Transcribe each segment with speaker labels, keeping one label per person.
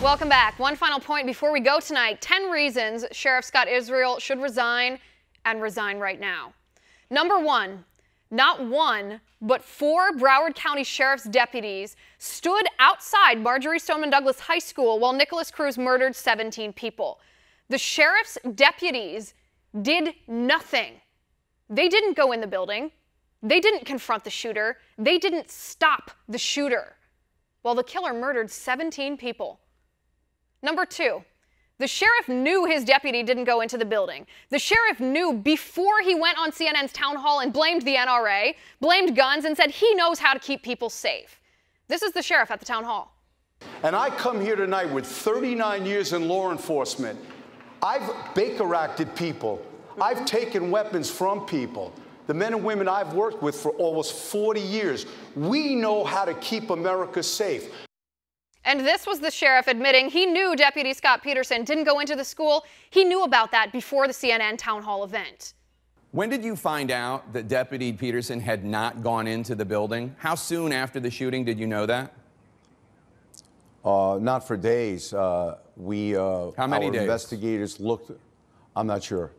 Speaker 1: Welcome back. One final point before we go tonight. 10 reasons Sheriff Scott Israel should resign, and resign right now. Number one, not one, but 4 Broward County Sheriff's deputies stood outside Marjory Stoneman Douglas High School while Nicholas Cruz murdered 17 people. The sheriff's deputies did nothing. They didn't go in the building. They didn't confront the shooter. They didn't stop the shooter while the killer murdered 17 people. Number two, the sheriff knew his deputy didn't go into the building. The sheriff knew before he went on CNN's town hall and blamed the NRA, blamed guns, and said he knows how to keep people safe. This is the sheriff at the town hall.
Speaker 2: And I come here tonight with 39 years in law enforcement. I've Baker-acted people. I've taken weapons from people. The men and women I've worked with for almost 40 years. We know how to keep America safe.
Speaker 1: And this was the sheriff admitting he knew Deputy Scott Peterson didn't go into the school. He knew about that before the CNN town hall event.
Speaker 3: When did you find out that Deputy Peterson had not gone into the building? How soon after the shooting did you know that?
Speaker 2: Not for days.
Speaker 3: How many days?
Speaker 2: Investigators looked. I'm not sure.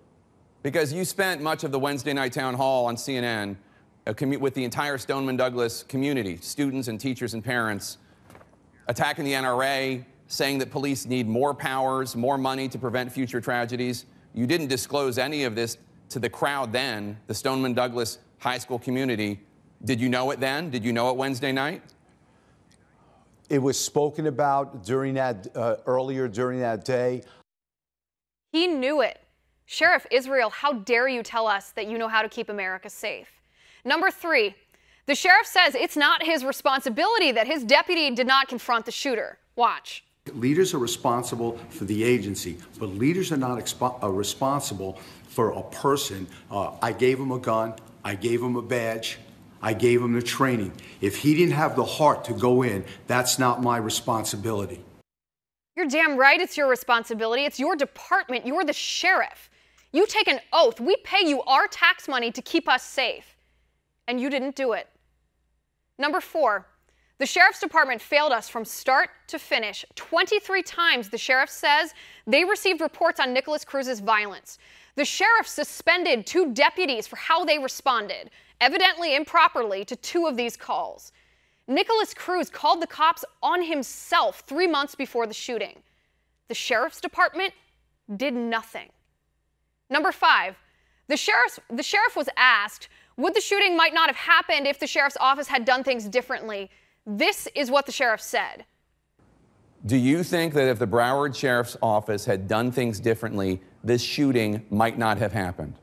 Speaker 3: Because you spent much of the Wednesday night town hall on CNN with the entire Stoneman Douglas community, students and teachers and parents, attacking the NRA, saying that police need more powers, more money to prevent future tragedies. You didn't disclose any of this to the crowd then, the Stoneman Douglas high school community. Did you know it then? Did you know it Wednesday night?
Speaker 2: It was spoken about during that, earlier during that day.
Speaker 1: He knew it. Sheriff Israel, how dare you tell us that you know how to keep America safe? Number three, the sheriff says it's not his responsibility that his deputy did not confront the shooter. Watch.
Speaker 4: Leaders are responsible for the agency, but leaders are not responsible for a person. I gave him a gun, I gave him a badge, I gave him the training. If he didn't have the heart to go in, that's not my responsibility.
Speaker 1: You're damn right it's your responsibility. It's your department. You're the sheriff. You take an oath. We pay you our tax money to keep us safe. And you didn't do it. Number four, the sheriff's department failed us from start to finish. 23 times, the sheriff says, they received reports on Nicholas Cruz's violence. The sheriff suspended 2 deputies for how they responded, evidently improperly, to 2 of these calls. Nicholas Cruz called the cops on himself 3 months before the shooting. The sheriff's department did nothing. Number five, the sheriff was asked, would the shooting might not have happened if the sheriff's office had done things differently? This is what the sheriff said.
Speaker 3: Do you think that if the Broward Sheriff's Office had done things differently, this shooting might not have happened?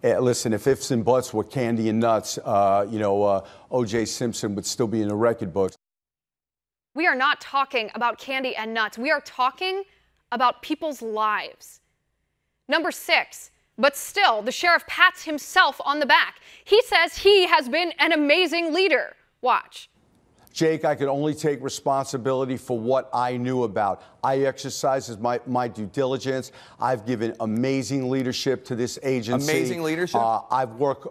Speaker 2: Listen, if ifs and buts were candy and nuts, O.J. Simpson would still be in the record books.
Speaker 1: We are not talking about candy and nuts. We are talking about people's lives. Number six, but still, the sheriff pats himself on the back. He says he has been an amazing leader. Watch.
Speaker 2: Jake, I could only take responsibility for what I knew about. I exercised my due diligence. I've given amazing leadership to this agency.
Speaker 3: Amazing leadership?
Speaker 2: I've worked.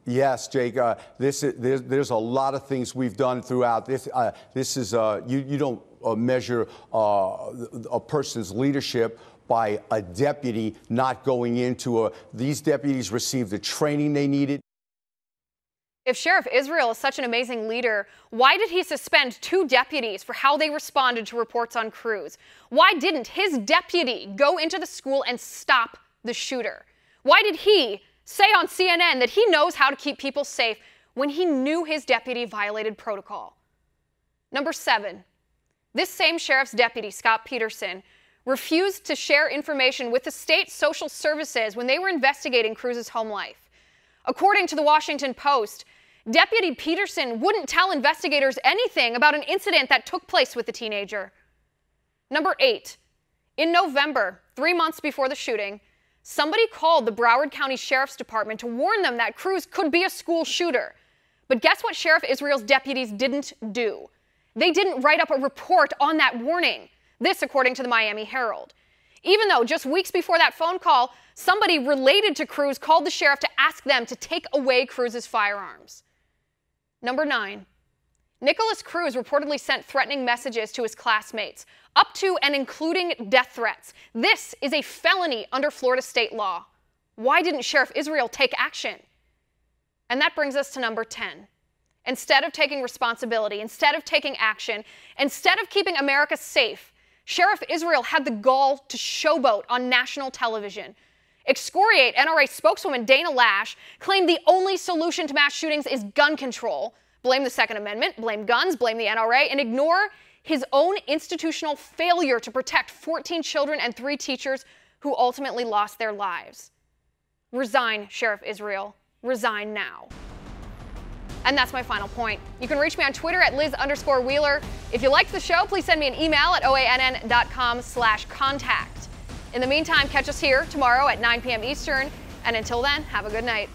Speaker 2: Yes, Jake. There's a lot of things we've done throughout this. You don't measure a person's leadership by a deputy not going into these deputies received the training they needed.
Speaker 1: If Sheriff Israel is such an amazing leader, why did he suspend 2 deputies for how they responded to reports on Cruz? Why didn't his deputy go into the school and stop the shooter? Why did he say on CNN that he knows how to keep people safe when he knew his deputy violated protocol? Number 7, this same sheriff's deputy, Scott Peterson, refused to share information with the state social services when they were investigating Cruz's home life. According to the Washington Post, Deputy Peterson wouldn't tell investigators anything about an incident that took place with the teenager. Number 8, in November, 3 months before the shooting, somebody called the Broward County Sheriff's Department to warn them that Cruz could be a school shooter. But guess what Sheriff Israel's deputies didn't do? They didn't write up a report on that warning. This, according to the Miami Herald. Even though just weeks before that phone call, somebody related to Cruz called the sheriff to ask them to take away Cruz's firearms. Number 9, Nicholas Cruz reportedly sent threatening messages to his classmates, up to and including death threats. This is a felony under Florida state law. Why didn't Sheriff Israel take action? And that brings us to number 10. Instead of taking responsibility, instead of taking action, instead of keeping America safe, Sheriff Israel had the gall to showboat on national television. Excoriate NRA spokeswoman Dana Lash claimed the only solution to mass shootings is gun control. Blame the Second Amendment, blame guns, blame the NRA, and ignore his own institutional failure to protect 14 children and 3 teachers who ultimately lost their lives. Resign, Sheriff Israel. Resign now. And that's my final point. You can reach me on Twitter at Liz_Wheeler. If you liked the show, please send me an email at oann.com/contact. In the meantime, catch us here tomorrow at 9 p.m. Eastern. And until then, have a good night.